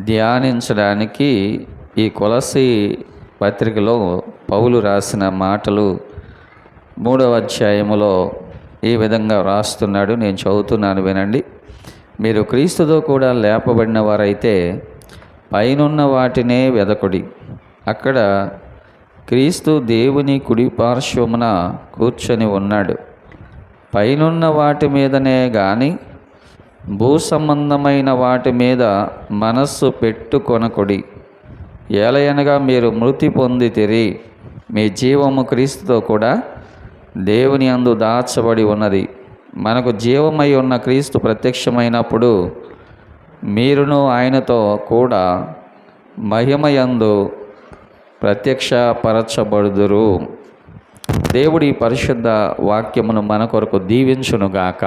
ధ్యానించడానికి ఈ కొలస్సీ పత్రికలో పౌలు రాసిన మాటలు 3వ అధ్యాయములో ఈ విధంగా రాస్తున్నాడు. నేను చదువుతున్నాను, వినండి. మీరు క్రీస్తుతో కూడా లేపబడిన వారైతే పైనున్న వాటినే వెదకుడి. అక్కడ క్రీస్తు దేవుని కుడి పార్శ్వమున కూర్చొని ఉన్నాడు. పైనున్న వాటి మీదనే గాని భూ సంబంధమైన వాటి మీద మనస్సు పెట్టుకొనకుడి. ఏలయనగా మీరు మృతి పొందితిరి, మీ జీవము క్రీస్తుతో కూడా దేవుని యందు దాచబడి ఉన్నది. మనకు జీవమై ఉన్న క్రీస్తు ప్రత్యక్షమైనప్పుడు మీరును ఆయనతో కూడా మహిమయందు ప్రత్యక్షపరచబడుదురు. దేవుడి పరిశుద్ధ వాక్యమును మన కొరకు దీవించునుగాక.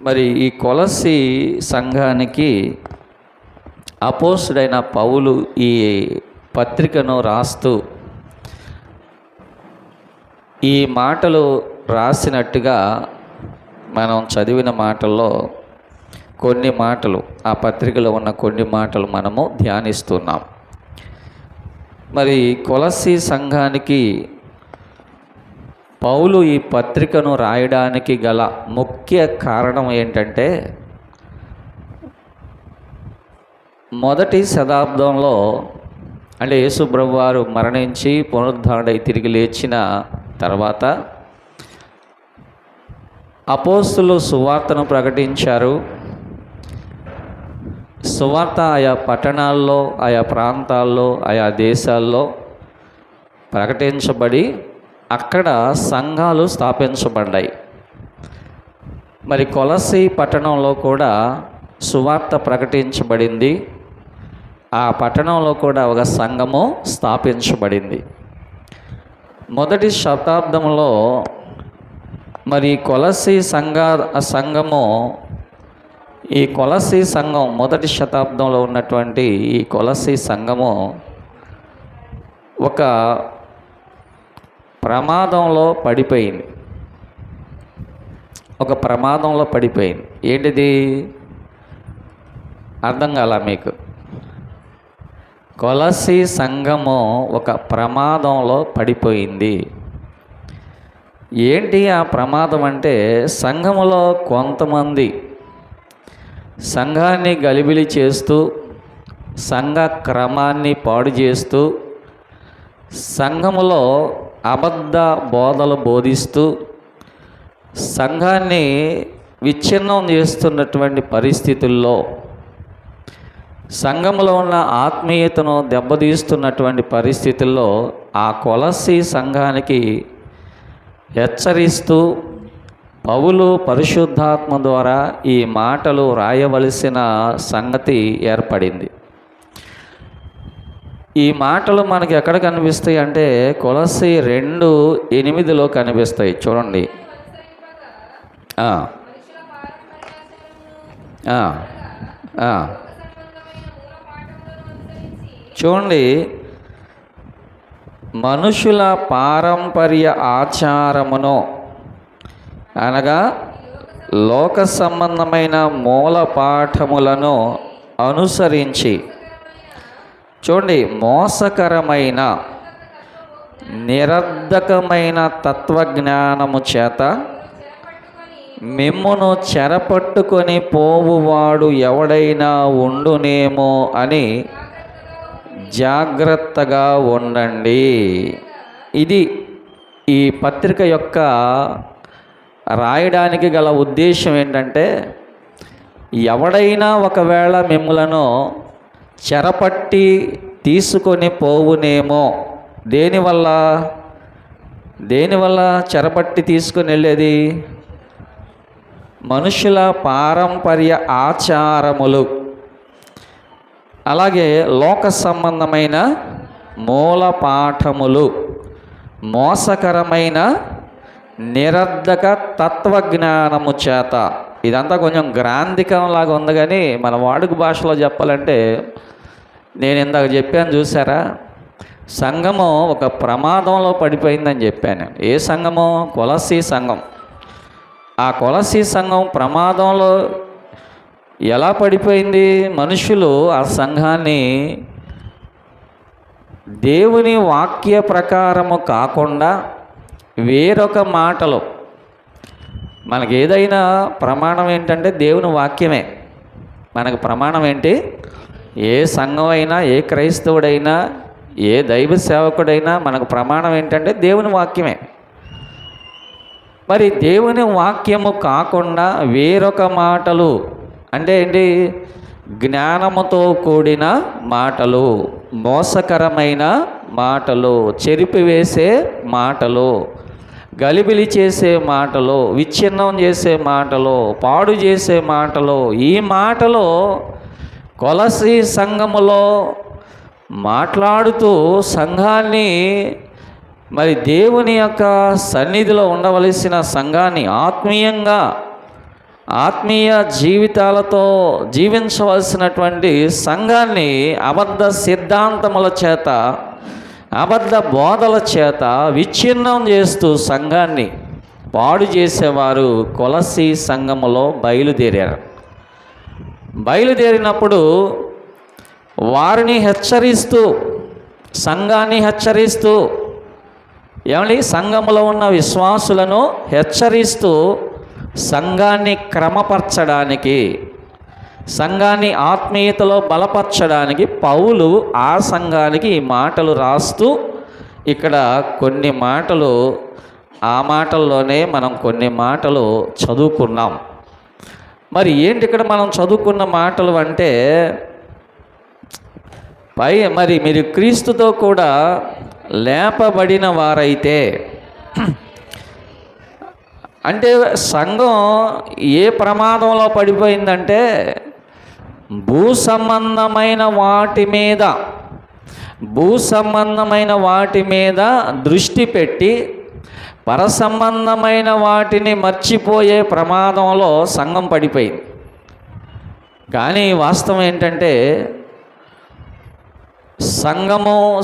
మరి ఈ కొలస్సీ సంఘానికి అపోస్తుడైన పౌలు ఈ పత్రికను రాస్తూ ఈ మాటలు రాసినట్టుగా మనం చదివిన మాటల్లో కొన్ని మాటలు, ఆ పత్రికలో ఉన్న కొన్ని మాటలు మనము ధ్యానిస్తున్నాం. మరి కొలస్సీ సంఘానికి పౌలు ఈ పత్రికను రాయడానికి గల ముఖ్య కారణం ఏంటంటే, మొదటి శతాబ్దంలో అంటే యేసు ప్రభువారు మరణించి పునరుద్ధరణై తిరిగి లేచిన తర్వాత అపోస్తులు సువార్తను ప్రకటించారు. సువార్త ఆయా పట్టణాల్లో, ఆయా ప్రాంతాల్లో, ఆయా దేశాల్లో ప్రకటించబడి అక్కడ సంఘాలు స్థాపించబడ్డాయి. మరి కొలస్సీ పట్టణంలో కూడా సువార్త ప్రకటించబడింది. ఆ పట్టణంలో కూడా ఒక సంఘము స్థాపించబడింది. మొదటి శతాబ్దంలో మరి కొలస్సీ సంఘము ఈ కొలస్సీ సంఘం మొదటి శతాబ్దంలో ఉన్నటువంటి ఈ కొలస్సీ సంఘము ఒక ప్రమాదంలో పడిపోయింది. ఏంటిది? అర్థం కాలా మీకు? కొలస్సీ సంఘము ఒక ప్రమాదంలో పడిపోయింది. ఏంటి ఆ ప్రమాదం అంటే, సంఘములో కొంతమంది సంఘాన్ని గలిబిలి చేస్తూ, సంఘ క్రమాన్ని పాడు చేస్తూ, సంఘములో అబద్ధ బోధలు బోధిస్తూ సంఘాన్ని విచ్ఛిన్నం చేస్తున్నటువంటి పరిస్థితుల్లో, సంఘములో ఉన్న ఆత్మీయతను దెబ్బతీస్తున్నటువంటి పరిస్థితుల్లో ఆ కొలస్సీ సంఘానికి హెచ్చరిస్తూ పౌలు పరిశుద్ధాత్మ ద్వారా ఈ మాటలు రాయవలసిన సంగతి ఏర్పడింది. ఈ మాటలు మనకి ఎక్కడ కనిపిస్తాయి అంటే కొలస్సీ 2:8 కనిపిస్తాయి. చూడండి. చూడండి, మనుషుల పారంపర్య ఆచారమును అనగా లోక సంబంధమైన మూల పాఠములను అనుసరించి, చూడండి, మోసకరమైన నిరర్ధకమైన తత్వజ్ఞానము చేత మిమ్మును చెరపట్టుకొని పోవువాడు ఎవడైనా ఉండునేమో అని జాగ్రత్తగా ఉండండి. ఇది ఈ పత్రిక యొక్క రాయడానికి గల ఉద్దేశం ఏంటంటే, ఎవడైనా ఒకవేళ మిమ్ములను చెరపట్టి తీసుకొని పోవునేమో. దేనివల్ల చెరపట్టి తీసుకొని వెళ్ళేది? మనుషుల పారంపర్య ఆచారములు, అలాగే లోక సంబంధమైన మూల పాఠములు, మోసకరమైన నిరర్ధక తత్వజ్ఞానము చేత. ఇదంతా కొంచెం గ్రాంధికంలాగా ఉంది, కానీ మన వాడుక భాషలో చెప్పాలంటే, నేను ఇందాక చెప్పాను చూసారా, సంఘము ఒక ప్రమాదంలో పడిపోయిందని చెప్పాను. ఏ సంఘము? కొలస్సీ సంఘం. ఆ కొలస్సీ సంఘం ప్రమాదంలో ఎలా పడిపోయింది? మనుషులు ఆ సంఘాన్ని దేవుని వాక్య ప్రకారము కాకుండా వేరొక మాటలు, మనకి ఏదైనా ప్రమాణం ఏంటంటే దేవుని వాక్యమే మనకు ప్రమాణం. ఏంటి? ఏ సంఘం అయినా, ఏ క్రైస్తవుడైనా, ఏ దైవ సేవకుడైనా మనకు ప్రమాణం ఏంటంటే దేవుని వాక్యమే. మరి దేవుని వాక్యము కాకుండా వేరొక మాటలు అంటే ఏంటి? జ్ఞానముతో కూడిన మాటలు, మోసకరమైన మాటలు, చెరిపివేసే మాటలు, గలిబిలి చేసే మాటలు, విచ్ఛిన్నం చేసే మాటలు, పాడు చేసే మాటలు, ఈ మాటలు కొలసి సంఘములో మాట్లాడుతూ సంఘాన్ని, మరి దేవుని యొక్క సన్నిధిలో ఉండవలసిన సంఘాన్ని, ఆత్మీయ జీవితాలతో జీవించవలసినటువంటి సంఘాన్ని అబద్ధ సిద్ధాంతముల చేత, అబద్ధ బోధల చేత విచ్ఛిన్నం చేస్తూ సంఘాన్ని పాడు చేసేవారు కొలసి సంఘములో బయలుదేరినప్పుడు వారిని హెచ్చరిస్తూ, సంఘాన్ని హెచ్చరిస్తూ, ఏమండి, సంఘములో ఉన్న విశ్వాసులను హెచ్చరిస్తూ సంఘాన్ని క్రమపరచడానికి, సంఘాన్ని ఆత్మీయతలో బలపరచడానికి పౌలు ఆ సంఘానికి ఈ మాటలు రాస్తూ, ఇక్కడ కొన్ని మాటలు, ఆ మాటల్లోనే మనం కొన్ని మాటలు చదువుకున్నాం. మరి ఏంటి ఇక్కడ మనం చదువుకున్న మాటలు అంటే, మరి మీరు క్రీస్తుతో కూడా లేపబడిన వారైతే, అంటే సంఘం ఏ ప్రమాదంలో పడిపోయిందంటే భూ సంబంధమైన వాటి మీద దృష్టి పెట్టి పర సంబంధమైన వాటిని మర్చిపోయే ప్రమాదంలో సంఘం పడిపోయింది. కానీ వాస్తవం ఏంటంటే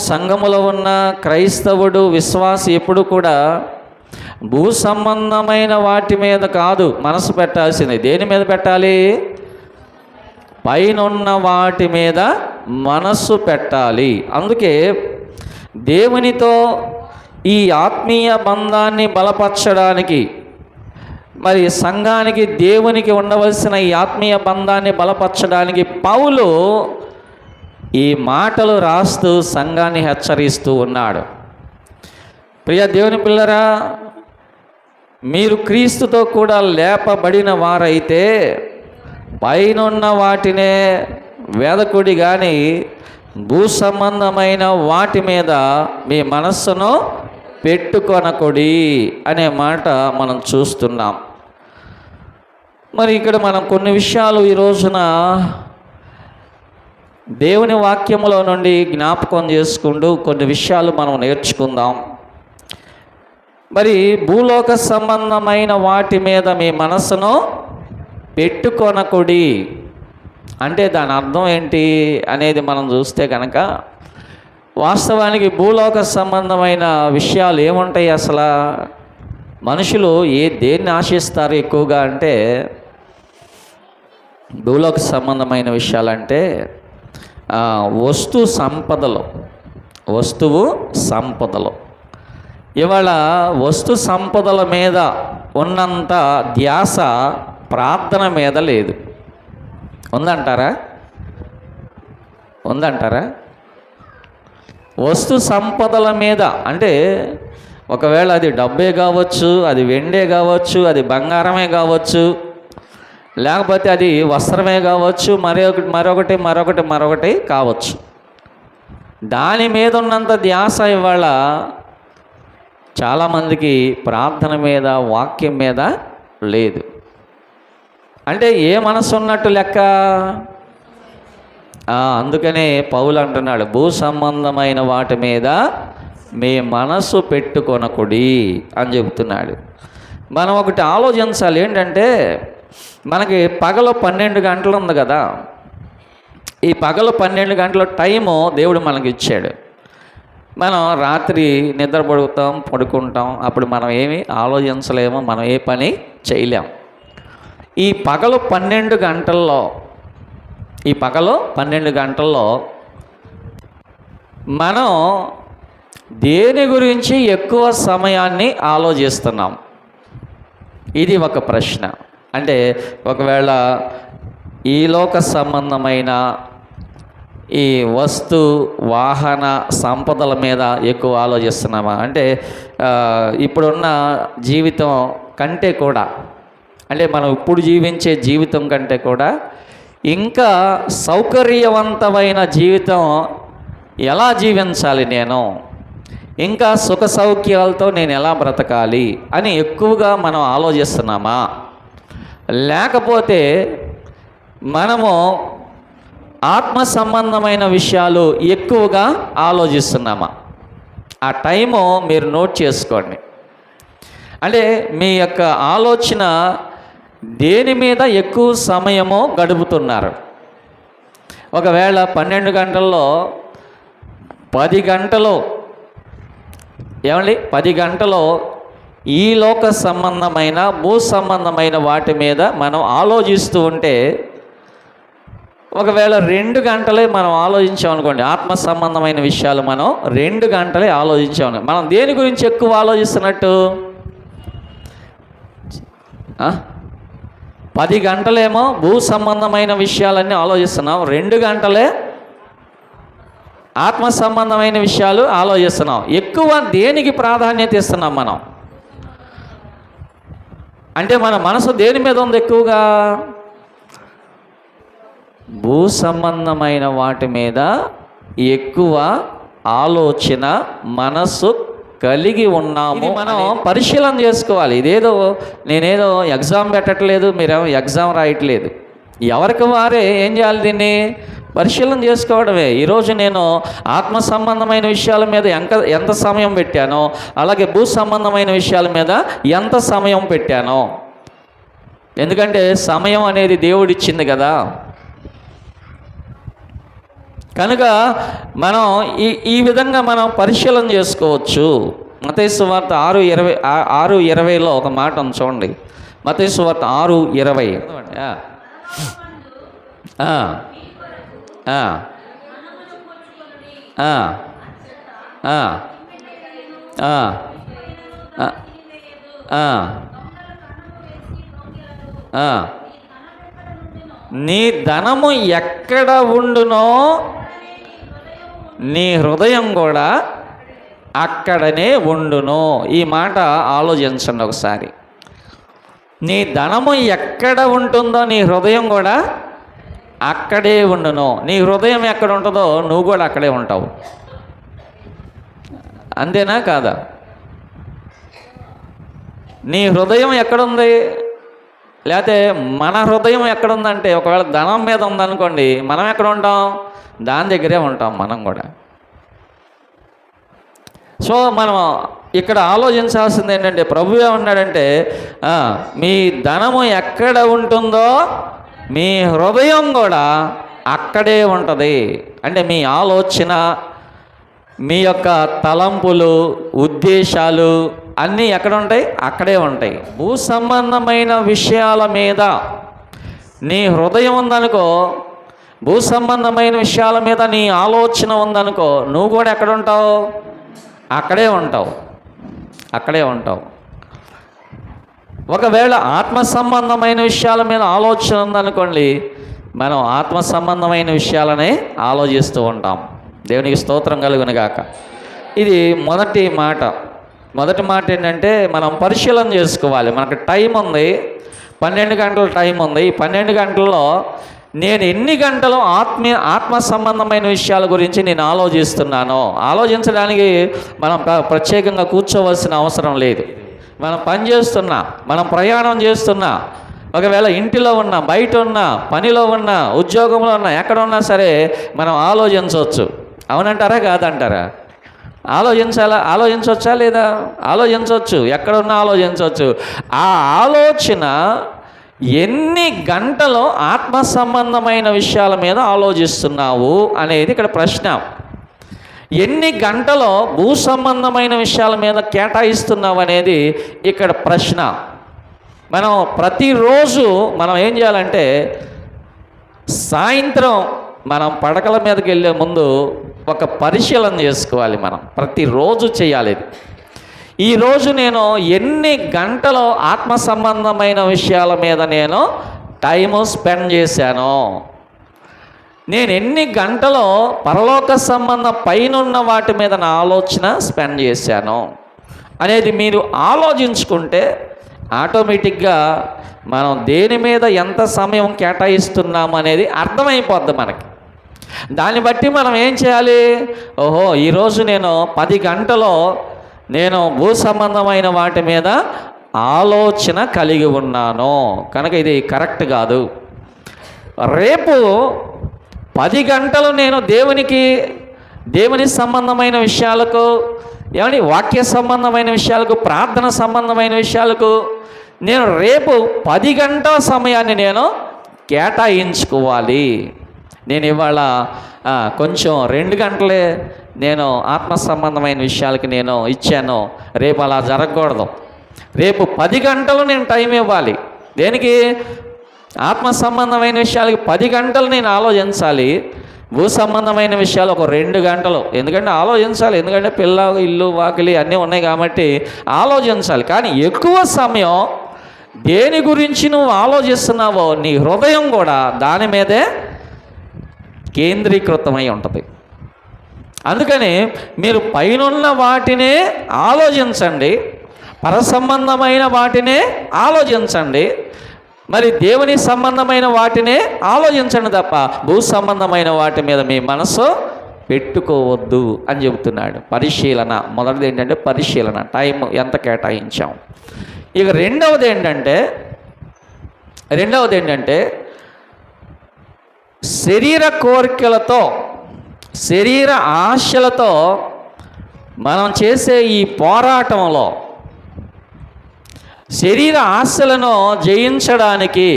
సంఘములో ఉన్న క్రైస్తవుడు, విశ్వాసి ఎప్పుడు కూడా భూ సంబంధమైన వాటి మీద కాదు మనసు పెట్టాల్సింది. దేని మీద పెట్టాలి? పైనున్న వాటి మీద మనస్సు పెట్టాలి. అందుకే దేవునితో ఈ ఆత్మీయ బంధాన్ని బలపరచడానికి, మరి సంఘానికి దేవునికి ఉండవలసిన ఈ ఆత్మీయ బంధాన్ని బలపరచడానికి పౌలు ఈ మాటలు రాస్తూ సంఘాన్ని హెచ్చరిస్తూ ఉన్నాడు. ప్రియ దేవుని పిల్లరా, మీరు క్రీస్తుతో కూడా లేపబడిన వారైతే పైనున్న వాటినే వేదకుడి కానీ భూ సంబంధమైన వాటి మీద మీ మనస్సును పెట్టుకొనకుడి అనే మాట మనం చూస్తున్నాం. మరి ఇక్కడ మనం కొన్ని విషయాలు ఈ రోజున దేవుని వాక్యములో నుండి జ్ఞాపకం చేసుకుంటూ కొన్ని విషయాలు మనం నేర్చుకుందాం. మరి భూలోక సంబంధమైన వాటి మీద మీ మనస్సును పెట్టుకొనకుడి అంటే దాని అర్థం ఏంటి అనేది మనం చూస్తే కనుక, వాస్తవానికి భూలోక సంబంధమైన విషయాలు ఏముంటాయి? అసలు మనుషులు దేన్ని ఆశిస్తారు ఎక్కువగా అంటే, భూలోక సంబంధమైన విషయాలంటే వస్తువు సంపదలు. ఇవాళ వస్తు సంపదల మీద ఉన్నంత ధ్యాస ప్రార్థన మీద లేదు. ఉందంటారా? వస్తు సంపదల మీద అంటే ఒకవేళ అది డబ్బే కావచ్చు, అది వెండే కావచ్చు, అది బంగారమే కావచ్చు, లేకపోతే అది వస్త్రమే కావచ్చు, మరొకటి కావచ్చు. దాని మీద ఉన్నంత ధ్యాస ఇవాళ చాలామందికి ప్రార్థన మీద, వాక్యం మీద లేదు. అంటే ఏ మనసు ఉన్నట్టు లెక్క? అందుకనే పౌలు అంటున్నాడు, భూ సంబంధమైన వాటి మీద మీ మనసు పెట్టుకొనకుడి అని చెబుతున్నాడు. మనం ఒకటి ఆలోచించాలి. ఏంటంటే మనకి పగలు 12 గంటలు ఉంది కదా, ఈ పగలు 12 గంటల టైము దేవుడు మనకి ఇచ్చాడు. మనం రాత్రి పడుకుంటాం, అప్పుడు మనం ఏమి ఆలోచించలేము, మనం ఏ పని చేయలేం. ఈ పగలు 12 గంటల్లో మనం దేని గురించి ఎక్కువ సమయాన్ని ఆలోచిస్తున్నాం? ఇది ఒక ప్రశ్న. అంటే ఒకవేళ ఈ లోక సంబంధమైన ఈ వస్తు వాహన సంపదల మీద ఎక్కువ ఆలోచిస్తున్నామా? అంటే ఇప్పుడున్న జీవితం కంటే కూడా, అంటే మనం ఇప్పుడు జీవించే జీవితం కంటే కూడా ఇంకా సౌకర్యవంతమైన జీవితం ఎలా జీవించాలి, నేను ఇంకా సుఖ సౌఖ్యాలతో నేను ఎలా బ్రతకాలి అని ఎక్కువగా మనం ఆలోచిస్తున్నామా? లేకపోతే మనము ఆత్మ సంబంధమైన విషయాలు ఎక్కువగా ఆలోచిస్తున్నామా? ఆ టైము మీరు నోట్ చేసుకోండి. అంటే మీ యొక్క ఆలోచన దేని మీద ఎక్కువ సమయము గడుపుతున్నారు? ఒకవేళ 12 గంటల్లో 10 గంటలు 10 గంటలు ఈ లోక సంబంధమైన భూ సంబంధమైన వాటి మీద మనం ఆలోచిస్తూ ఉంటే, ఒకవేళ 2 గంటలే మనం ఆలోచించామనుకోండి, ఆత్మ సంబంధమైన విషయాలు మనం 2 గంటలే ఆలోచించాము. మనం దేని గురించి ఎక్కువ ఆలోచిస్తున్నట్టు? 10 గంటలేమో భూ సంబంధమైన విషయాలన్నీ ఆలోచిస్తున్నాం, 2 గంటలే ఆత్మ సంబంధమైన విషయాలు ఆలోచిస్తున్నాం. ఎక్కువ దేనికి ప్రాధాన్యత ఇస్తున్నాం మనం? అంటే మన మనసు దేని మీద ఉంది ఎక్కువగా? భూ సంబంధమైన వాటి మీద ఎక్కువ ఆలోచన మనసు కలిగి ఉన్నాము. మనం పరిశీలన చేసుకోవాలి. నేనేదో ఎగ్జామ్ పెట్టట్లేదు, మీరేమో ఎగ్జామ్ రాయట్లేదు. ఎవరికి వారే ఏం చేయాలి? దీన్ని పరిశీలన చేసుకోవడమే. ఈరోజు నేను ఆత్మ సంబంధమైన విషయాల మీద ఎంత సమయం పెట్టానో, అలాగే భూ సంబంధమైన విషయాల మీద ఎంత సమయం పెట్టానో. ఎందుకంటే సమయం అనేది దేవుడిచ్చింది కదా. కనుక మనం ఈ విధంగా మనం పరిశీలన చేసుకోవచ్చు. మత్తయి సువార్త 6:20లో ఒక మాట ఉంది చూడండి. మత్తయి సువార్త 6:20. నీ ధనము ఎక్కడ ఉండునో నీ హృదయం కూడా అక్కడనే ఉండును. ఈ మాట ఆలోచించండి ఒకసారి. నీ ధనము ఎక్కడ ఉంటుందో నీ హృదయం కూడా అక్కడే ఉండును. నీ హృదయం ఎక్కడ ఉంటుందో నువ్వు కూడా అక్కడే ఉంటావు. అంతేనా కాదా? నీ హృదయం ఎక్కడుంది? లేకపోతే మన హృదయం ఎక్కడుందంటే, ఒకవేళ ధనం మీద ఉందనుకోండి, మనం ఎక్కడ ఉంటాం? దాని దగ్గరే ఉంటాం మనం కూడా. సో మనం ఇక్కడ ఆలోచించాల్సింది ఏంటంటే, ప్రభు ఏమన్నాడంటే, మీ ధనము ఎక్కడ ఉంటుందో మీ హృదయం కూడా అక్కడే ఉంటుంది. అంటే మీ ఆలోచన, మీ యొక్క తలంపులు, ఉద్దేశాలు అన్నీ ఎక్కడ ఉంటాయి? అక్కడే ఉంటాయి. భూ సంబంధమైన విషయాల మీద నీ హృదయం ఉందనుకో, భూ సంబంధమైన విషయాల మీద నీ ఆలోచన ఉందనుకో, నువ్వు కూడా ఎక్కడ ఉంటావు? అక్కడే ఉంటావు. ఒకవేళ ఆత్మ సంబంధమైన విషయాల మీద ఆలోచన ఉందనుకోండి, మనం ఆత్మ సంబంధమైన విషయాలనే ఆలోచిస్తూ ఉంటాం. దేవునికి స్తోత్రం కలుగును గాక. ఇది మొదటి మాట ఏంటంటే, మనం పరిశీలన చేసుకోవాలి. మనకు టైం ఉంది, 12 గంటల టైం ఉంది. ఈ 12 గంటల్లో నేను ఎన్ని గంటలు ఆత్మ సంబంధమైన విషయాల గురించి నేను ఆలోచించడానికి మనం ప్రత్యేకంగా కూర్చోవలసిన అవసరం లేదు. మనం పని చేస్తున్నా, మనం ప్రయాణం చేస్తున్నా, ఒకవేళ ఇంటిలో ఉన్నా, బయట ఉన్నా, పనిలో ఉన్నా, ఉద్యోగంలో ఉన్నా, ఎక్కడ ఉన్నా సరే మనం ఆలోచించవచ్చు. అవునంటారా కాదంటారా? ఆలోచించవచ్చా లేదా? ఆలోచించవచ్చు. ఎక్కడున్నా ఆలోచించవచ్చు. ఆ ఆలోచన ఎన్ని గంటలు ఆత్మ సంబంధమైన విషయాల మీద ఆలోచిస్తున్నావు అనేది ఇక్కడ ప్రశ్న. ఎన్ని గంటలో భూ సంబంధమైన విషయాల మీద కేటాయిస్తున్నావు అనేది ఇక్కడ ప్రశ్న. మనం ప్రతిరోజు మనం ఏం చేయాలంటే సాయంత్రం మనం పడకల మీదకి వెళ్ళే ముందు ఒక పరిశీలన చేసుకోవాలి. మనం ప్రతిరోజు చేయాలి ఇది. ఈరోజు నేను ఎన్ని గంటలు ఆత్మ సంబంధమైన విషయాల మీద నేను టైము స్పెండ్ చేశాను, నేను ఎన్ని గంటలు పరలోక సంబంధం పైనున్న వాటి మీద నా ఆలోచన స్పెండ్ చేశాను అనేది మీరు ఆలోచించుకుంటే ఆటోమేటిక్గా మనం దేని మీద ఎంత సమయం కేటాయిస్తున్నాము అనేది అర్థమైపోద్ది మనకి. దాన్ని బట్టి మనం ఏం చేయాలి, ఓహో ఈరోజు నేను 10 గంటలు నేను భూ సంబంధమైన వాటి మీద ఆలోచన కలిగి ఉన్నాను కనుక ఇది కరెక్ట్ కాదు. రేపు 10 గంటలు నేను దేవుని సంబంధమైన విషయాలకు, ఏమని వాక్య సంబంధమైన విషయాలకు, ప్రార్థన సంబంధమైన విషయాలకు నేను రేపు 10 గంటల సమయాన్ని నేను కేటాయించుకోవాలి. నేను ఇవాళ కొంచెం 2 గంటలే నేను ఆత్మ సంబంధమైన విషయాలకి నేను ఇచ్చాను, రేపు అలా జరగకూడదు. రేపు 10 గంటలు నేను టైం ఇవ్వాలి. దేనికి? ఆత్మ సంబంధమైన విషయాలకి 10 గంటలు నేను ఆలోచించాలి. భూ సంబంధమైన విషయాలు ఒక 2 గంటలు, ఎందుకంటే ఆలోచించాలి, ఎందుకంటే పిల్ల ఇల్లు వాకిలి అన్నీ ఉన్నాయి కాబట్టి ఆలోచించాలి. కానీ ఎక్కువ సమయం దేని గురించి నువ్వు ఆలోచిస్తున్నావో నీ హృదయం కూడా దాని మీదే కేంద్రీకృతమై ఉంటుంది. అందుకని మీరు పైనున్న వాటినే ఆలోచించండి, పరసంబంధమైన వాటినే ఆలోచించండి, మరి దేవుని సంబంధమైన వాటినే ఆలోచించండి తప్ప భూ సంబంధమైన వాటి మీద మీ మనసు పెట్టుకోవద్దు అని చెబుతున్నాడు. పరిశీలన మొదటిది ఏంటంటే పరిశీలన, టైం ఎంత కేటాయించాం. ఇక రెండవది ఏంటంటే శరీర కోరికలతో, శరీర ఆశలతో మనం చేసే ఈ పోరాటంలో, శరీర ఆశలను జయించడానికి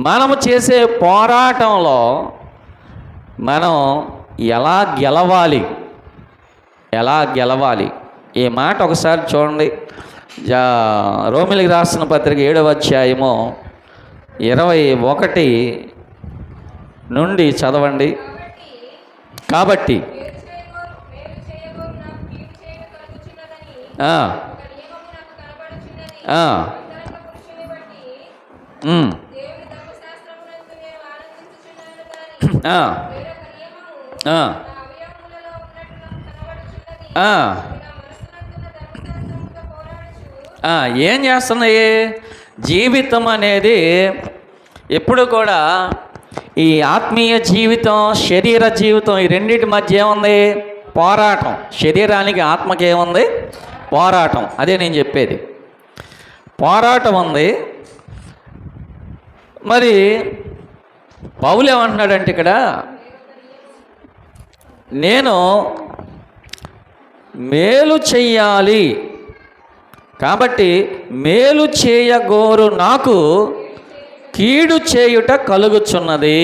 మనము చేసే పోరాటంలో మనం ఎలా గెలవాలి ఈ మాట ఒకసారి చూడండి. రోమిలికి రాసిన పత్రిక 7వ అధ్యాయము 21 నుండి చదవండి. కాబట్టి ఏం చేస్తున్నాయి? జీవితం అనేది ఎప్పుడు కూడా ఈ ఆత్మీయ జీవితం, శరీర జీవితం, ఈ రెండింటి మధ్య ఏముంది? పోరాటం. శరీరానికి ఆత్మకి ఏముంది? పోరాటం. అదే నేను చెప్పేది, పోరాటం ఉంది. మరి పౌలు ఏమంటున్నాడంటే ఇక్కడ, నేను మేలు చెయ్యాలి కాబట్టి మేలు చేయగోరు నాకు కీడు చేయుట కలుగుచున్నది.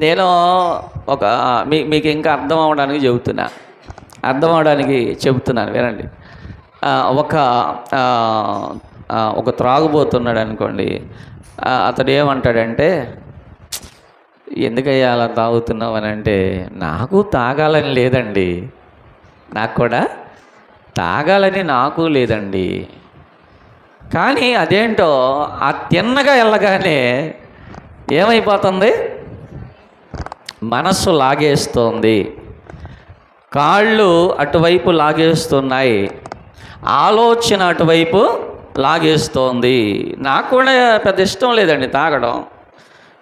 నేను మీకు ఇంకా అర్థం అవడానికి చెబుతున్నాను వినండి. ఒక త్రాగుబోతున్నాడు అనుకోండి, అతడు ఏమంటాడంటే, ఎందుకయ్యా అలా తాగుతున్నావు అని అంటే, నాకు తాగాలని లేదండి, నాకు కూడా తాగాలని నాకు లేదండి, కానీ అదేంటో ఆ తిన్నగా వెళ్ళగానే ఏమైపోతుంది? మనస్సు లాగేస్తోంది, కాళ్ళు అటువైపు లాగేస్తున్నాయి, ఆలోచన అటువైపు లాగేస్తోంది. నాకు కూడా పెద్ద ఇష్టం లేదండి తాగడం,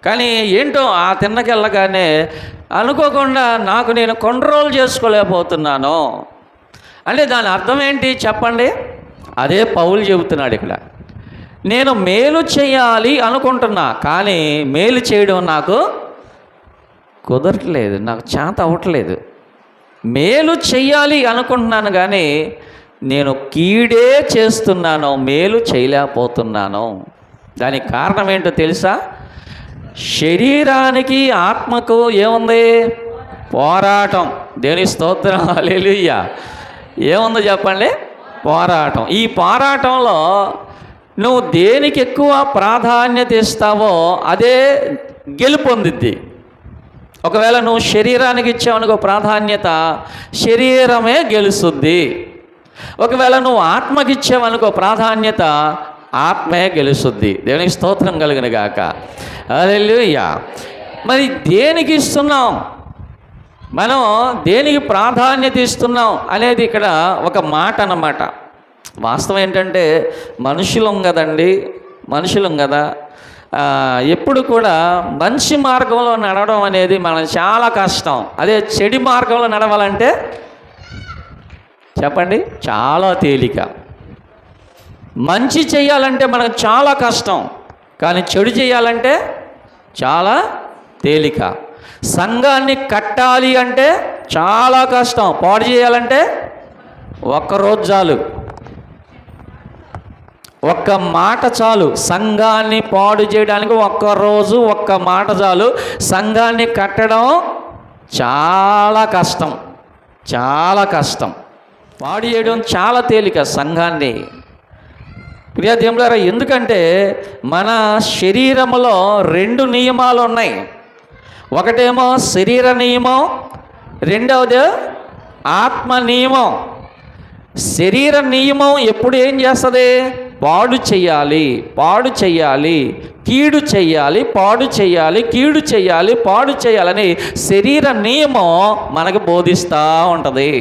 కానీ ఏంటో ఆ తిన్నకెళ్ళగానే అనుకోకుండా నాకు నేను కంట్రోల్ చేసుకోలేకపోతున్నాను అంటే దాని అర్థం ఏంటి చెప్పండి? అదే పౌలు చెబుతున్నాడు ఇక్కడ. నేను మేలు చేయాలి అనుకుంటున్నా, కానీ మేలు చేయడం నాకు కుదరట్లేదు, నాకు చేత అవ్వట్లేదు. మేలు చెయ్యాలి అనుకుంటున్నాను కానీ నేను కీడే చేస్తున్నాను, మేలు చేయలేకపోతున్నాను. దానికి కారణం ఏంటో తెలుసా? శరీరానికి ఆత్మకు ఏముంది? పోరాటం. దేవుని స్తోత్రం, హల్లెలూయా. ఏముందో చెప్పండి? పోరాటం. ఈ పోరాటంలో నువ్వు దేనికి ఎక్కువ ప్రాధాన్యత ఇస్తావో అదే గెలుపొందిద్ది. ఒకవేళ నువ్వు శరీరానికి ఇచ్చావనుకో ప్రాధాన్యత, శరీరమే గెలుస్తుంది. ఒకవేళ నువ్వు ఆత్మకి ఇచ్చావనుకో ప్రాధాన్యత, ఆత్మే గెలుస్తుంది. దేవునికి స్తోత్రం కలుగును గాక. హల్లెలూయా. మరి దేనికి ఇస్తున్నాం, మనం దేనికి ప్రాధాన్యత ఇస్తున్నాం అనేది ఇక్కడ ఒక మాట అన్నమాట. వాస్తవం ఏంటంటే మనుషులం కదండి, మనుషులం కదా, ఎప్పుడు కూడా మంచి మార్గంలో నడవడం అనేది మనం చాలా కష్టం. అదే చెడు మార్గంలో నడవాలంటే చెప్పండి చాలా తేలిక. మంచి చేయాలంటే మనకు చాలా కష్టం, కానీ చెడు చేయాలంటే చాలా తేలిక. సంఘాన్ని కట్టాలి అంటే చాలా కష్టం, పాడు చేయాలంటే ఒక్కరోజు చాలు, ఒక్క మాట చాలు. సంఘాన్ని పాడు చేయడానికి ఒక్కరోజు ఒక్క మాట చాలు. సంఘాన్ని కట్టడం చాలా కష్టం, చాలా కష్టం. పాడు చేయడం చాలా తేలిక సంఘాన్ని. ప్రియ దేవులారా, ఎందుకంటే మన శరీరంలో 2 నియమాలు ఉన్నాయి. ఒకటేమో శరీర నియమం, రెండవది ఆత్మ నియమం. శరీర నియమం ఎప్పుడు ఏం చేస్తుంది? పాడు చెయ్యాలి, పాడు చెయ్యాలి, కీడు చెయ్యాలి, పాడు చెయ్యాలి, కీడు చెయ్యాలి, పాడు చేయాలని శరీర నియమం మనకు బోధిస్తూ ఉంటుంది.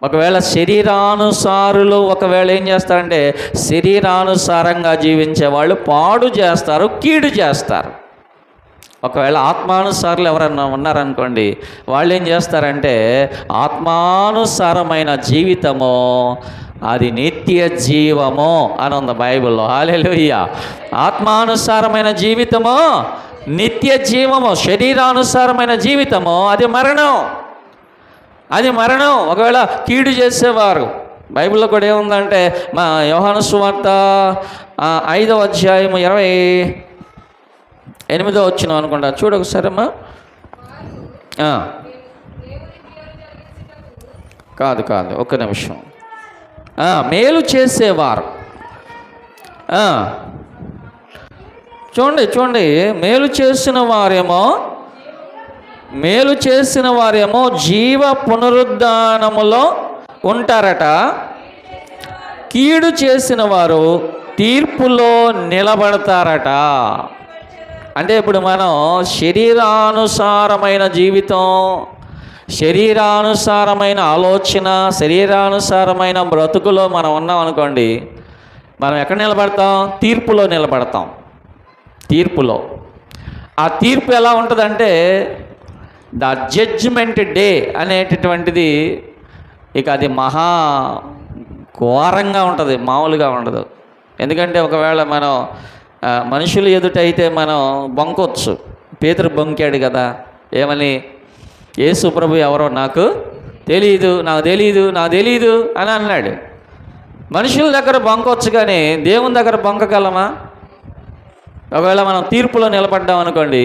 ఒకవేళ శరీరానుసారులు ఒకవేళ ఏం చేస్తారంటే శరీరానుసారంగా జీవించే వాళ్ళు పాడు చేస్తారు, కీడు చేస్తారు. ఒకవేళ ఆత్మానుసారులు ఎవరన్నా ఉన్నారనుకోండి, వాళ్ళు ఏం చేస్తారంటే ఆత్మానుసారమైన జీవితము అది నిత్య జీవము అని ఉంది బైబిల్లో. హల్లెలూయా. ఆత్మానుసారమైన జీవితము నిత్య జీవము, శరీరానుసారమైన జీవితము అది మరణం, అది మరణం. ఒకవేళ కీడు చేసేవారు, బైబిల్లో కూడా ఏముందంటే మా యోహాను సువార్త 5వ అధ్యాయం 28వ వచనం అనుకుంటా, చూడు ఒకసారమ్మా. కాదు కాదు, ఒక్క నిమిషం. మేలు చేసేవారు, చూడండి చూడండి, మేలు చేసిన వారేమో జీవ పునరుద్ధానములో ఉంటారట, కీడు చేసిన వారు తీర్పులో నిలబడతారట. అంటే ఇప్పుడు మనం శరీరానుసారమైన జీవితం, శరీరానుసారమైన ఆలోచన, శరీరానుసారమైన బ్రతుకులో మనం ఉన్నాం అనుకోండి, మనం ఎక్కడ నిలబడతాం? తీర్పులో నిలబడతాం. తీర్పులో. ఆ తీర్పు ఎలా ఉంటుందంటే ద జడ్జిమెంట్ డే అనేటటువంటిది ఇక అది మహా ఘోరంగా ఉంటుంది, మామూలుగా ఉండదు. ఎందుకంటే ఒకవేళ మనం మనుషులు ఎదుటైతే మనం బొంకొచ్చు. పేతురు బొంకాడు కదా, ఏమని? యేసు ప్రభు ఎవరో నాకు తెలీదు అని అన్నాడు. మనుషుల దగ్గర బొంకొచ్చు, కానీ దేవుని దగ్గర బొంకగలమా? ఒకవేళ మనం తీర్పులో నిలబడ్డాం అనుకోండి,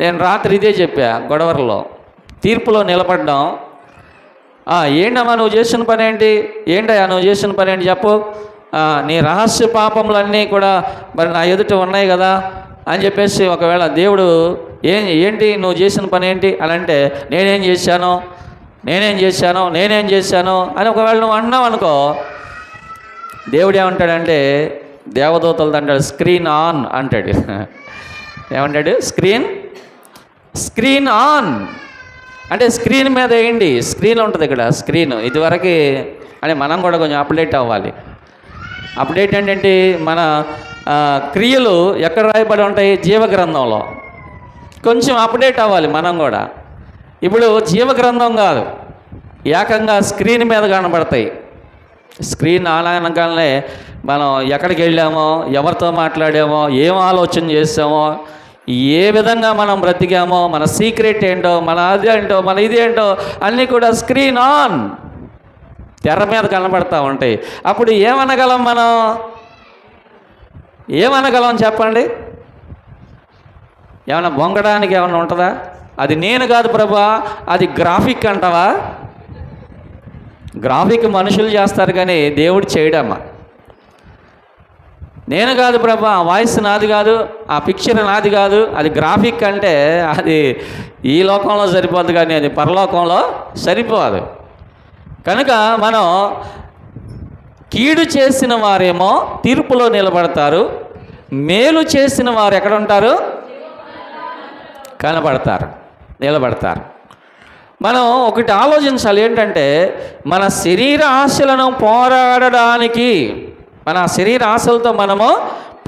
నేను రాత్రి ఇదే చెప్పా గొడవరలో, తీర్పులో నిలబడ్డాం. ఏంటమ్మా నువ్వు చేసిన పని ఏంటి? ఏంటయ్యా నువ్వు చేసిన పని ఏంటి చెప్పు. నీ రహస్య పాపములన్నీ కూడా మరి నా ఎదుట ఉన్నాయి కదా అని చెప్పేసి ఒకవేళ దేవుడు ఏంటి నువ్వు చేసిన పని ఏంటి అని అంటే, నేనేం చేశాను అని ఒకవేళ నువ్వు అన్నావు అనుకో, దేవుడు ఏమంటాడంటే, దేవదూతలతో అంటాడు స్క్రీన్ ఆన్ అంటాడు. ఏమంటాడు? స్క్రీన్ ఆన్ అంటే స్క్రీన్ మీద వేయండి. స్క్రీన్ ఉంటుంది ఇక్కడ, స్క్రీన్. ఇదివరకు అని మనం కూడా కొంచెం అప్డేట్ అవ్వాలి. అప్డేట్ ఏంటంటే మన క్రియలు ఎక్కడ రాయబడి ఉంటాయి? జీవగ్రంథంలో. కొంచెం అప్డేట్ అవ్వాలి మనం కూడా. ఇప్పుడు జీవగ్రంథం కాదు, ఏకంగా స్క్రీన్ మీద కనబడతాయి. స్క్రీన్ ఆనగానే మనం ఎక్కడికి వెళ్ళామో, ఎవరితో మాట్లాడామో, ఏం ఆలోచన చేసామో, ఏ విధంగా మనం బ్రతికామో, మన సీక్రెట్ ఏంటో, మన అదేంటో, మన ఇదేంటో అన్నీ కూడా స్క్రీన్ ఆన్ తెర మీద కనబడతా ఉంటాయి. అప్పుడు ఏమనగలం మనం? ఏమనగలం చెప్పండి? ఏమైనా బొంగడానికి ఏమైనా ఉంటుందా? అది నేను కాదు ప్రభా, అది గ్రాఫిక్ అంటావా? గ్రాఫిక్ మనుషులు చేస్తారు కానీ దేవుడు చేయడమ్మా. నేను కాదు ప్రభా, ఆ వాయిస్ నాది కాదు, ఆ పిక్చర్ నాది కాదు, అది గ్రాఫిక్ అంటే అది ఈ లోకంలో సరిపోదు కానీ అది పరలోకంలో సరిపోదు. కనుక మనం కీడు చేసిన వారేమో తీర్పులో నిలబడతారు, మేలు చేసిన వారు ఎక్కడ ఉంటారు? కనబడతారు, నిలబడతారు. మనం ఒకటి ఆలోచించాలి, ఏంటంటే మన శరీర ఆశలను పోరాడడానికి, మన శరీర ఆశలతో మనము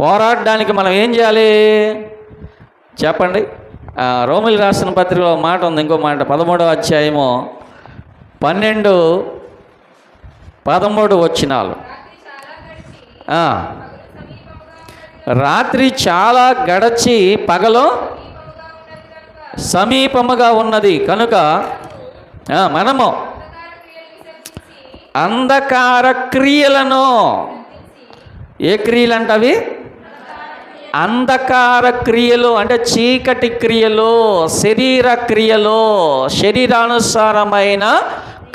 పోరాడడానికి మనం ఏం చేయాలి చెప్పండి? రోమిలి రాసిన పత్రికలో మాట ఉంది, ఇంకో మాట 13వ అధ్యాయము 12-13 వచనాలు. రాత్రి చాలా గడచి పగలు సమీపముగా ఉన్నది కనుక మనము అంధకార క్రియలను, ఏ క్రియలు అంటే అవి అంధకార క్రియలు అంటే చీకటి క్రియలు, శరీర క్రియలు, శరీరానుసారమైన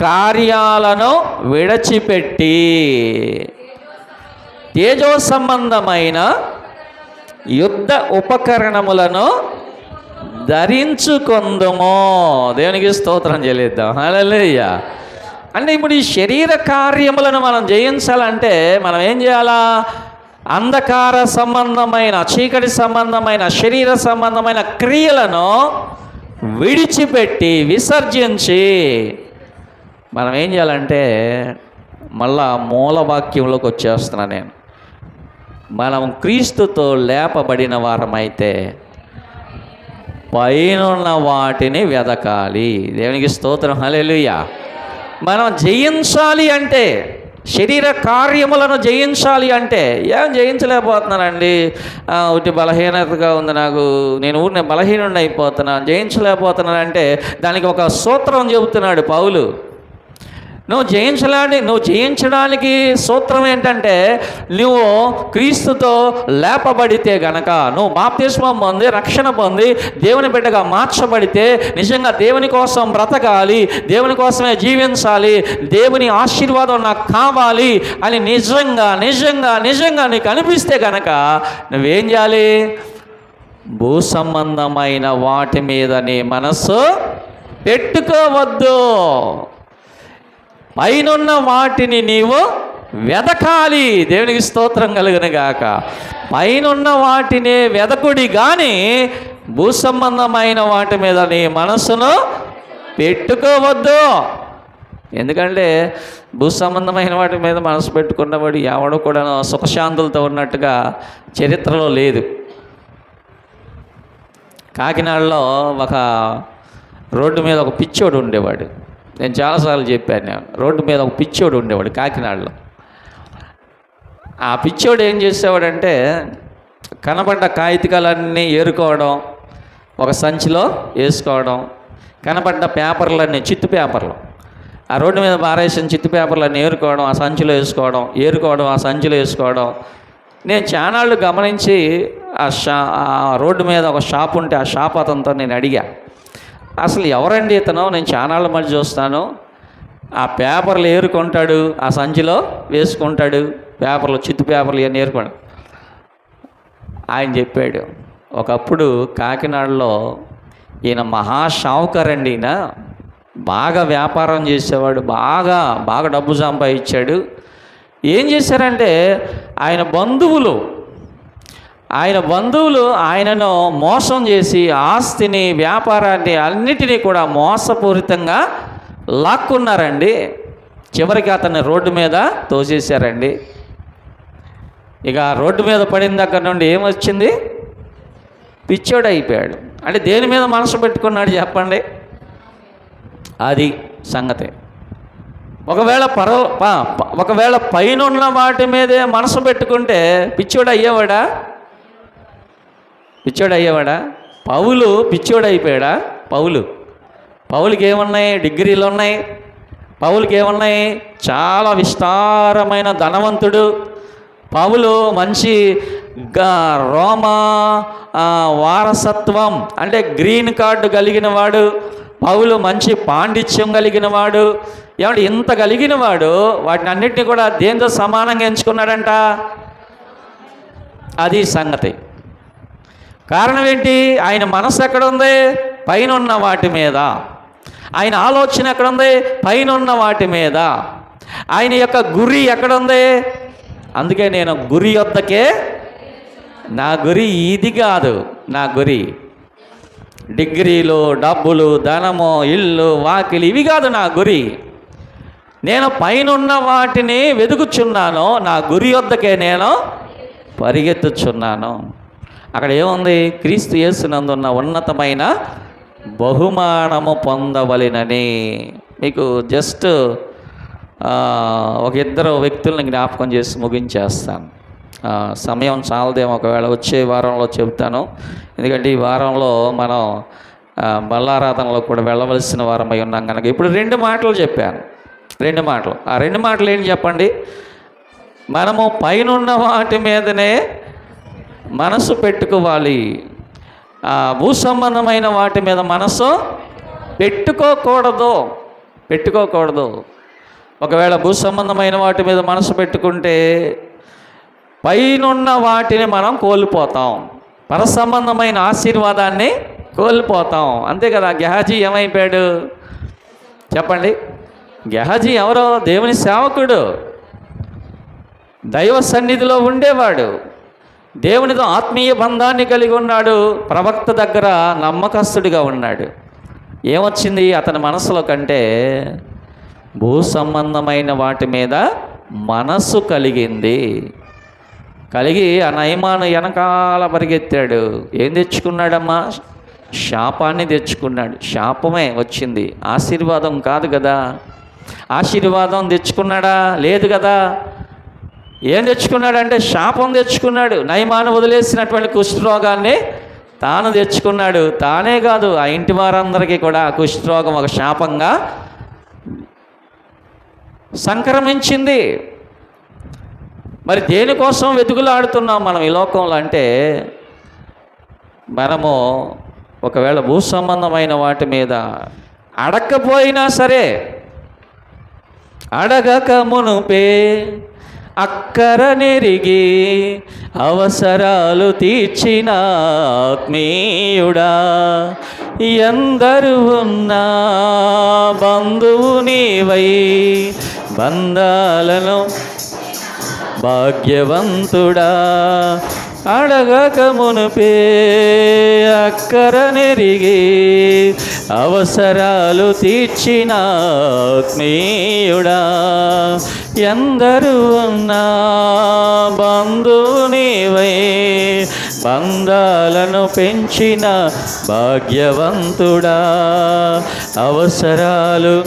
కార్యాలను విడిచిపెట్టి తేజో సంబంధమైన యుద్ధ ఉపకరణములను ధరించుకొందుము. దేవునికి స్తోత్రం చెల్లిద్దాం. హల్లెలూయా. అంటే ఇప్పుడు ఈ శరీర కార్యములను మనం జయించాలంటే మనం ఏం చేయాలా? అంధకార సంబంధమైన, చీకటి సంబంధమైన, శరీర సంబంధమైన క్రియలను విడిచిపెట్టి విసర్జించి మనం ఏం చేయాలంటే, మళ్ళా మూలవాక్యంలోకి వచ్చేస్తున్నా నేను, మనం క్రీస్తుతో లేపబడిన వారమైతే పైనున్న వాటిని వెదకాలి. దేవునికి స్తోత్రం. హల్లెలూయా. మనం జయించాలి అంటే, శరీర కార్యములను జయించాలి అంటే, ఏం జయించలేకపోతున్నానండి, ఒకటి బలహీనతగా ఉంది నాకు, నేను ఊరిని బలహీనుడిని అయిపోతున్నాను, జయించలేకపోతున్నానంటే దానికి ఒక సూత్రం చెబుతున్నాడు పౌలు. నువ్వు జయించడానికి సూత్రం ఏంటంటే, నువ్వు క్రీస్తుతో లేపబడితే గనక, నువ్వు బాప్తిస్మం పొంది రక్షణ పొంది దేవుని బిడ్డగా మార్చబడితే, నిజంగా దేవుని కోసం బ్రతకాలి, దేవుని కోసమే జీవించాలి, దేవుని ఆశీర్వాదం నాకు కావాలి అని నిజంగా నిజంగా నిజంగా నీకు అనిపిస్తే గనక నువ్వేం చేయాలి? భూ సంబంధమైన వాటి మీద నీ మనస్సు పెట్టుకోవద్దు, పైనున్న వాటిని నీవు వెదకాలి. దేవునికి స్తోత్రం కలుగును గాక. పైనున్న వాటిని వెదకుడి కానీ భూ సంబంధమైన వాటి మీద నీ మనసును పెట్టుకోవద్దు. ఎందుకంటే భూ సంబంధమైన వాటి మీద మనసు పెట్టుకున్నవాడు ఎవడు కూడా సుఖశాంతులతో ఉన్నట్టుగా చరిత్రలో లేదు. కాకినాడలో ఒక రోడ్డు మీద ఒక పిచ్చోడు ఉండేవాడు. నేను చాలాసార్లు చెప్పాను, నేను రోడ్డు మీద ఒక పిచ్చోడు ఉండేవాడు కాకినాడలో. ఆ పిచ్చోడు ఏం చేసేవాడంటే, కనబడ్డ కాగితాలన్నీ ఏరుకోవడం, ఒక సంచిలో వేసుకోవడం, కనబడ్డ పేపర్లన్నీ, చిత్తు పేపర్లు, ఆ రోడ్డు మీద పారేసిన చిత్తు పేపర్లన్నీ ఏరుకోవడం, ఆ సంచిలో వేసుకోవడం, ఆ సంచిలో వేసుకోవడం. నేను చానాళ్ళు గమనించి ఆ రోడ్డు మీద ఒక షాప్ ఉంటే ఆ షాప్ అతనితో నేను అడిగా, అసలు ఎవరండి ఇతను? నేను చానాళ్ళ మధ్య చూస్తాను, ఆ పేపర్లు ఏరుకుంటాడు, ఆ సంచిలో వేసుకుంటాడు, పేపర్లు, చిత్తు పేపర్లు ఇవన్నీ ఏరుకోండి. ఆయన చెప్పాడు, ఒకప్పుడు కాకినాడలో ఈయన మహాషావుకారండి, ఈయన బాగా వ్యాపారం చేసేవాడు, బాగా డబ్బు సంపాదించాడు. ఏం చేశారంటే ఆయన బంధువులు ఆయనను మోసం చేసి ఆస్తిని, వ్యాపారాన్ని అన్నిటినీ కూడా మోసపూరితంగా లాక్కున్నారండి. చివరికి అతన్ని రోడ్డు మీద తోసేశారండి. ఇక రోడ్డు మీద పడిన దగ్గర నుండి ఏమొచ్చింది? పిచ్చోడు అయిపోయాడు. అంటే దేని మీద మనసు పెట్టుకున్నాడు చెప్పండి? అది సంగతి. ఒకవేళ పైనున్న వాటి మీదే మనసు పెట్టుకుంటే పిచ్చోడు అయ్యేవాడా? పౌలు పిచ్చోడు అయిపోయాడా? పౌలుకి ఏమున్నాయి? డిగ్రీలు ఉన్నాయి. పౌలుకి ఏమున్నాయి? చాలా విస్తారమైన ధనవంతుడు. పౌలు మంచి రోమా వారసత్వం అంటే గ్రీన్ కార్డు కలిగిన వాడు. పౌలు మంచి పాండిత్యం కలిగిన వాడు. ఏమంటే ఇంత కలిగిన వాడు వాటిని అన్నిటినీ కూడా దేంతో సమానంగా ఎంచుకున్నాడంట? అది సంగతి. కారణం ఏంటి? ఆయన మనసు ఎక్కడుంది? పైన ఉన్న వాటి మీద. ఆయన ఆలోచన ఎక్కడుంది? పైన ఉన్న వాటి మీద. ఆయన యొక్క గురి ఎక్కడుంది? అందుకే నేను గురి వద్దకే, నా గురి ఇది కాదు, నా గురి డిగ్రీలు, డబ్బులు, ధనము, ఇల్లు, వాకిలి ఇవి కాదు నా గురి. నేను పైనున్న వాటిని వెతుకుచున్నాను, నా గురి వద్దకే నేను పరిగెత్తుచున్నాను. అక్కడ ఏముంది? క్రీస్తు యేసునందున్న ఉన్నతమైన బహుమానము పొందవలెనని. మీకు జస్ట్ ఒక ఇద్దరు వ్యక్తులను జ్ఞాపకం చేసి ముగించేస్తాను. సమయం చాలదేమో, ఒకవేళ వచ్చే వారంలో చెబుతాను. ఎందుకంటే ఈ వారంలో మనం బల్లారాధనలో కూడా వెళ్ళవలసిన వారమై ఉన్నాం కనుక ఇప్పుడు 2 మాటలు చెప్పాను. 2 మాటలు. ఆ 2 మాటలు ఏంటి చెప్పండి? మనము పైనున్న వాటి మీదనే మనసు పెట్టుకోవాలి, భూ సంబంధమైన వాటి మీద మనసు పెట్టుకోకూడదు. ఒకవేళ భూ సంబంధమైన వాటి మీద మనసు పెట్టుకుంటే పైనున్న వాటిని మనం కోల్పోతాం, పర సంబంధమైన ఆశీర్వాదాన్ని కోల్పోతాం. అంతే కదా. గెహాజీ ఏమైపోయాడు చెప్పండి? గెహాజీ ఎవరో? దేవుని సేవకుడు, దైవ సన్నిధిలో ఉండేవాడు, దేవునితో ఆత్మీయ బంధాన్ని కలిగి ఉన్నాడు, ప్రవక్త దగ్గర నమ్మకస్తుడిగా ఉన్నాడు. ఏమొచ్చింది అతని మనసులో కంటే? భూ సంబంధమైన వాటి మీద మనస్సు కలిగింది. కలిగి ఆ నయమాను వెనకాల పరిగెత్తాడు. ఏం తెచ్చుకున్నాడమ్మా? శాపాన్ని తెచ్చుకున్నాడు. శాపమే వచ్చింది, ఆశీర్వాదం కాదు కదా. ఆశీర్వాదం తెచ్చుకున్నాడా? లేదు కదా. ఏం తెచ్చుకున్నాడంటే శాపం తెచ్చుకున్నాడు. నయమాను వదిలేసినటువంటి కుష్ఠరోగాన్ని తాను తెచ్చుకున్నాడు. తానే కాదు, ఆ ఇంటి వారందరికీ కూడా ఆ కుష్ఠరోగం ఒక శాపంగా సంక్రమించింది. మరి దేనికోసం వెతుకులాడుతున్నాం మనం ఈ లోకంలో అంటే, మనము ఒకవేళ భూ సంబంధమైన వాటి మీద అడగకపోయినా సరే, అడగక మునుపే అక్కర నెరిగి అవసరాలు తీర్చిన ఆత్మీయుడా, ఎందరు ఉన్నా బంధువు నీవై బంధాలను భాగ్యవంతుడా, అడగక మునుపే అక్కర నెరిగి అవసరాలు తీర్చిన ఆత్మీయుడా, ఎందరు ఉన్నా బంధువు నీవై బంధాలను పెంచిన భాగ్యవంతుడా, అవసరాలు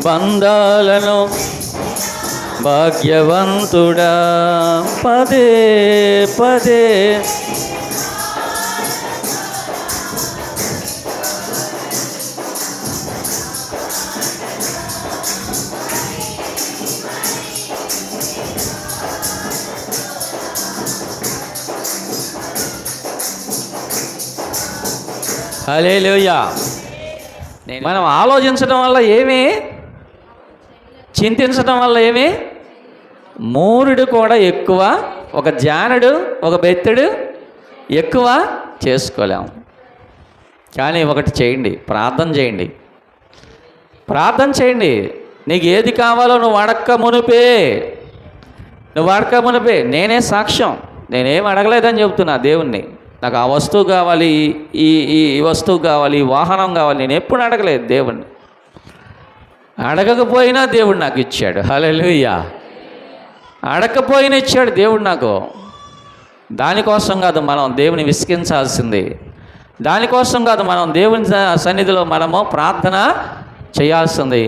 బంధాలను భాగ్యవంతుడా, పదే పదే హల్లెలూయా. మనం ఆలోచించడం వల్ల ఏమి, చింతించడం వల్ల ఏమి, మూరుడు కూడా ఎక్కువ, ఒక జానడు ఒక బెత్తడు ఎక్కువ చేసుకోలేము. కానీ ఒకటి చేయండి, ప్రార్థన చేయండి. నీకు ఏది కావాలో నువ్వు అడక్క మునిపే నేనే సాక్ష్యం. నేనేం అడగలేదని చెప్తున్నా దేవుణ్ణి. నాకు ఆ వస్తువు కావాలి, ఈ వస్తువు కావాలి, ఈ వాహనం కావాలి, నేను ఎప్పుడు అడగలేదు దేవుణ్ణి. అడగకపోయినా దేవుడు నాకు ఇచ్చాడు. హల్లెలూయా. అడగకపోయినా ఇచ్చాడు దేవుడు నాకు. దానికోసం కాదు మనం దేవుని విసిగించాల్సింది, దానికోసం కాదు మనం దేవుని సన్నిధిలో మనము ప్రార్థన చేయాల్సింది.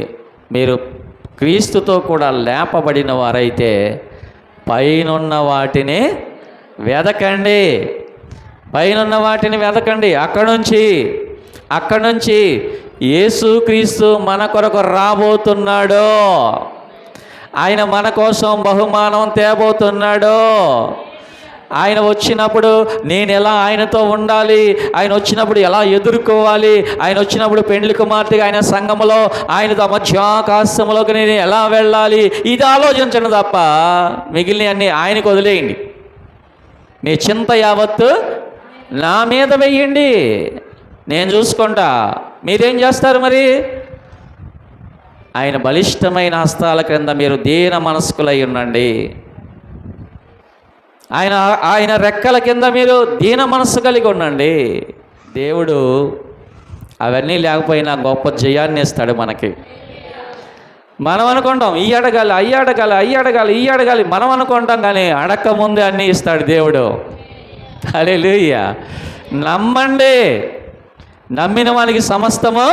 మీరు క్రీస్తుతో కూడా లేపబడిన వారైతే పైనున్న వాటిని వెదకండి, అక్కడి నుంచి యేసుక్రీస్తు మన కొరకు రాబోతున్నాడు. ఆయన మన కోసం బహుమానం తేబోతున్నాడు. ఆయన వచ్చినప్పుడు నేను ఎలా ఆయనతో ఉండాలి, ఆయన వచ్చినప్పుడు ఎలా ఎదుర్కోవాలి, ఆయన వచ్చినప్పుడు పెండ్లి కుమార్తెగా ఆయన సంఘములో ఆయనతో మధ్యాకాశంలోకి నేను ఎలా వెళ్ళాలి, ఇది ఆలోచించండి తప్ప మిగిలినవన్నీ ఆయనకు వదిలేయండి. మీ చింత యావత్తు నా మీద వెయ్యండి, నేను చూసుకుంటా. మీరేం చేస్తారు మరి? ఆయన బలిష్టమైన హస్తాల క్రింద మీరు దీన మనస్కులై ఉండండి. ఆయన రెక్కల కింద మీరు దీన మనస్సు కలిగి ఉండండి. దేవుడు అవన్నీ లేకపోయినా గొప్ప జయాన్ని ఇస్తాడు మనకి. మనం అనుకుంటాం ఈ అడగాలి, అయ్యి అడగాలి, అయ్యి అడగాలి, ఈ అడగాలి మనం అనుకుంటాం, కానీ అడక్క ముందే అన్నీ ఇస్తాడు దేవుడు. హల్లెలూయా. నమ్మండి, నమ్మిన వానికి సమస్తము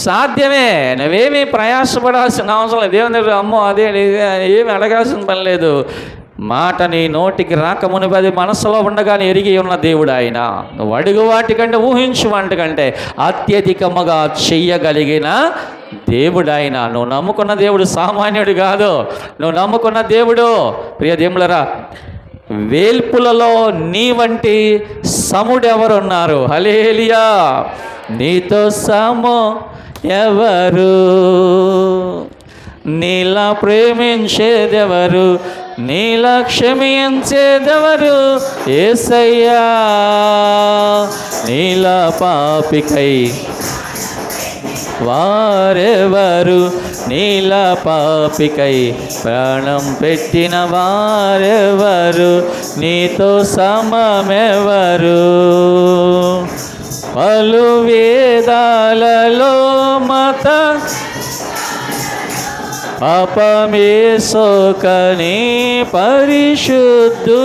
సాధ్యమే. నువ్వేమీ ప్రయాసపడాల్సిన అవసరం లేదు. దేవుని దగ్గర అమ్మో అదే ఏమి అడగాల్సిన పని లేదు. మాట నీ నోటికి రాకమునిపి అది మనసులో ఉండగానే ఎరిగి ఉన్న దేవుడు ఆయన. నువ్వు అడుగు వాటికంటే ఊహించు వాటికంటే అత్యధికముగా చెయ్యగలిగిన దేవుడు ఆయన. నువ్వు నమ్ముకున్న దేవుడు సామాన్యుడు కాదు. నువ్వు నమ్ముకున్న దేవుడు ప్రియ దేవులరా, వేల్పులలో నీ వంటి సముడు ఎవరున్నారు? హల్లెలూయా. నీతో సము ఎవరు, నీలా ప్రేమించేదెవరు, నీలా క్షమించేదెవరు? యేసయ్యా. నీలా పాపికై వారెవరు, నీలా పాపికై ప్రాణం పెట్టిన వారెవరు, నీతో సమమెవరు? పలు వేదాలలో మత పాపమే సోకని పరిశుద్ధుడెడి,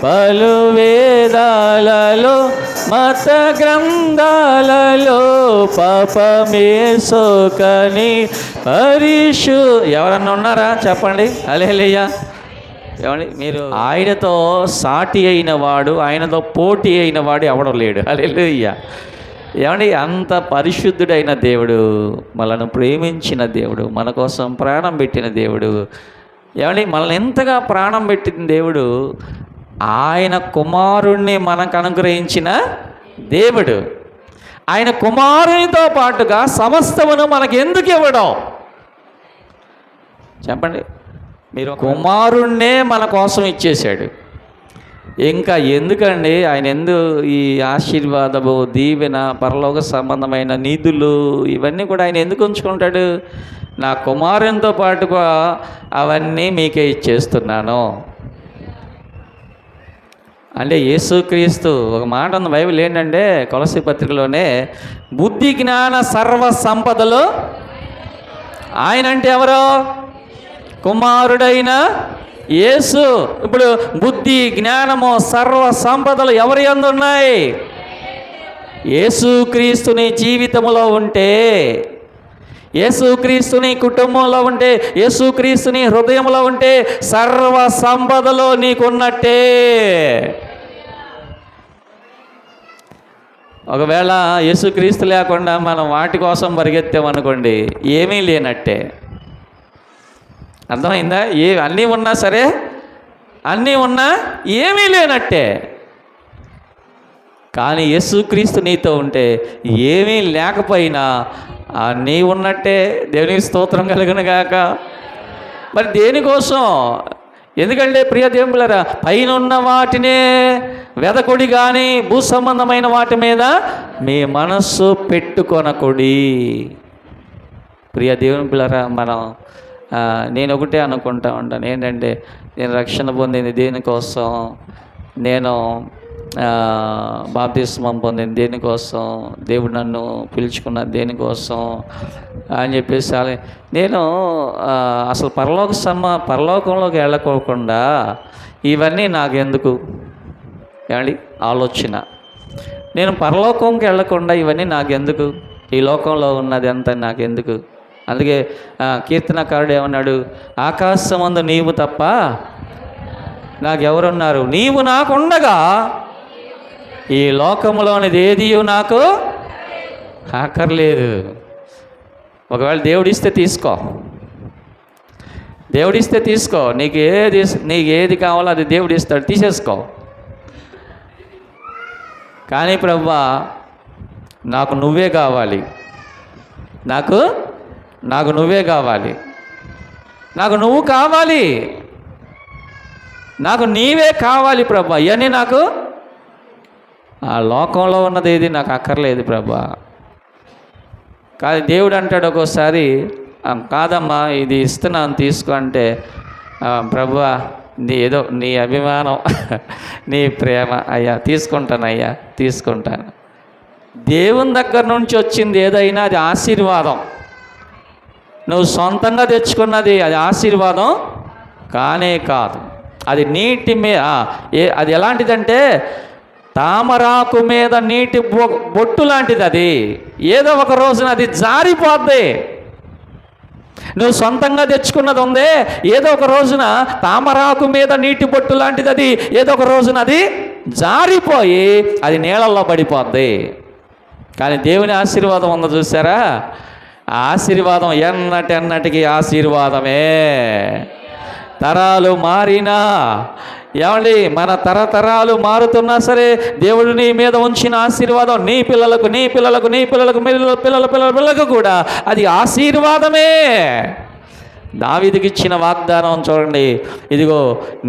పలు వేదాలలో మత గ్రంథాలలో పాపమే సోకని ఎవరన్నా ఉన్నారా చెప్పండి? హల్లెలూయా. ఏమండి, మీరు ఆయనతో సాటి అయిన వాడు, ఆయనతో పోటీ అయిన వాడు ఎవడో లేడు. హల్లెలూయా. ఏమండి, అంత పరిశుద్ధుడైన దేవుడు, మనల్ని ప్రేమించిన దేవుడు, మన కోసం ప్రాణం పెట్టిన దేవుడు. ఏమండి, మనల్ని ఎంతగా ప్రాణం పెట్టిన దేవుడు, ఆయన కుమారుణ్ణి మనకు అనుగ్రహించిన దేవుడు. ఆయన కుమారునితో పాటుగా సమస్తమును మనకు ఎందుకు ఇవ్వడం చెప్పండి? మీరు కుమారుణ్ణే మన కోసం ఇచ్చేశాడు. ఇంకా ఎందుకండి ఆయన ఈ ఆశీర్వాదము, దీవెన, పరలోక సంబంధమైన నిధులు ఇవన్నీ కూడా ఆయన ఎందుకు ఉంచుకుంటాడు? నా కుమారునితో పాటుగా అవన్నీ మీకే ఇచ్చేస్తున్నాను అంటే యేసుక్రీస్తు ఒక మాట ఉంది బైబిల్ ఏంటంటే, కొలస్సీ పత్రికలోనే బుద్ధి జ్ఞాన సర్వ సంపదలు ఆయన అంటే ఎవరో? కుమారుడైన యేసు. ఇప్పుడు బుద్ధి జ్ఞానము సర్వ సంపదలు ఎవరి యందు ఉన్నాయి? యేసుక్రీస్తుని జీవితంలో ఉంటే, యేసుక్రీస్తుని కుటుంబంలో ఉంటే, యేసుక్రీస్తుని హృదయంలో ఉంటే సర్వ సంపదలు నీకున్నట్టే. ఒకవేళ యేసుక్రీస్తు లేకుండా మనం వాటి కోసం పరిగెత్తామనుకోండి, ఏమీ లేనట్టే. అర్థమైందా? అన్నీ ఉన్నా సరే, అన్నీ ఉన్నా ఏమీ లేనట్టే. కానీ యేసుక్రీస్తు నీతో ఉంటే ఏమీ లేకపోయినా అన్నీ ఉన్నట్టే. దేవునికి స్తోత్రం కలుగును గాక. మరి దేనికోసం? ఎందుకంటే ప్రియ దేవులారా, పైన ఉన్న వాటినే వెదకుడి కానీ భూ సంబంధమైన వాటి మీద మీ మనస్సు పెట్టుకొనకుడి. ప్రియ దేవుని పిల్లరా, నేను ఒకటే అనుకుంటా ఉంటాను, ఏంటంటే నేను రక్షణ పొందింది దేనికోసం, నేను బాప్తిస్మం పొందింది దేనికోసం, దేవుడు నన్ను పిలుచుకున్నది దేనికోసం అని చెప్పేసి నేను అసలు పరలోకంలోకి వెళ్ళకోకుండా ఇవన్నీ నాకెందుకు? ఏమండి ఆలోచన, నేను పరలోకంకి వెళ్ళకుండా ఇవన్నీ నాకెందుకు? ఈ లోకంలో ఉన్నది అంతా నాకెందుకు? అందుకే కీర్తనకారుడు ఏమన్నాడు? ఆకాశమందు నీవు తప్ప నాకెవరున్నారు? నీవు నాకుండగా ఈ లోకంలోనిది ఏది నాకు అక్కర్లేదు. ఒకవేళ దేవుడు ఇస్తే తీసుకో, దేవుడిస్తే తీసుకో, నీకు ఏది కావాలో అది దేవుడు ఇస్తాడు, తీసేసుకో. కానీ ప్రభువా నాకు నువ్వే కావాలి, నాకు నువ్వే కావాలి, నాకు నువ్వు కావాలి, నాకు నీవే కావాలి ప్రభా. ఇవన్నీ నాకు ఆ లోకంలో ఉన్నది ఏది నాకు అక్కర్లేదు ప్రభా. కానీ దేవుడు అంటాడు ఒక్కోసారి, కాదమ్మా ఇది ఇస్తున్నాను తీసుకో అంటే, ప్రభువా నీ అభిమానం నీ ప్రేమ అయ్యా, తీసుకుంటాను, తీసుకుంటాను. దేవుని దగ్గర నుంచి వచ్చింది ఏదైనా అది ఆశీర్వాదం. నువ్వు సొంతంగా తెచ్చుకున్నది అది ఆశీర్వాదం కానే కాదు. అది నీటి అది ఎలాంటిదంటే తామరాకు మీద నీటి బొట్టు లాంటిది. అది ఏదో ఒక రోజున అది జారిపోద్ది. నువ్వు సొంతంగా తెచ్చుకున్నది ఉందే, ఏదో ఒక రోజున తామరాకు మీద నీటి బొట్టు లాంటిది. అది ఏదో ఒక రోజున అది జారిపోయి అది నీళ్ళల్లో పడిపోద్ది. కానీ దేవుని ఆశీర్వాదం ఉందో చూసారా, ఆ ఆశీర్వాదం ఎన్నటికి ఆశీర్వాదమే. తరాలు మారినా, ఏమండి మన తరతరాలు మారుతున్నా సరే దేవుడు నీ మీద ఉంచిన ఆశీర్వాదం నీ పిల్లలకు పిల్లలకు కూడా అది ఆశీర్వాదమే. దావీదుకి ఇచ్చిన వాగ్దానం చూడండి, ఇదిగో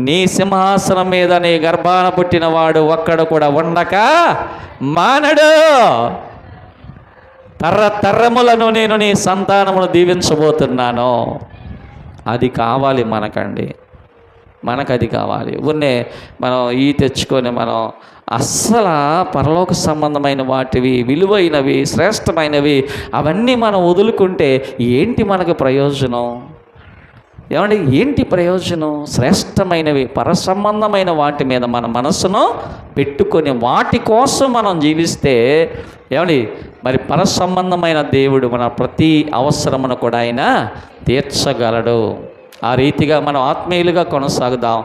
నీ సింహాసనం మీద నీ గర్భాన పుట్టినవాడు ఒక్కడు కూడా ఉండక మానడు, తరములను నేను నీ సంతానమును దీవించబోతున్నాను. అది కావాలి మనకు అది కావాలి. ఊరినే మనం తెచ్చుకొని మనం అస్సలు పరలోక సంబంధమైన వాటివి, విలువైనవి, శ్రేష్టమైనవి అవన్నీ మనం వదులుకుంటే ఏంటి మనకు ప్రయోజనం? ఏమండి ఏంటి ప్రయోజనం? శ్రేష్టమైనవి పరసంబంధమైన వాటి మీద మన మనస్సును పెట్టుకొని వాటి కోసం మనం జీవిస్తే ఏమండి మరి పరసంబంధమైన దేవుడు మన ప్రతి అవసరమును కూడా ఆయన తీర్చగలడు. ఆ రీతిగా మనం ఆత్మీయులుగా కొనసాగుదాం.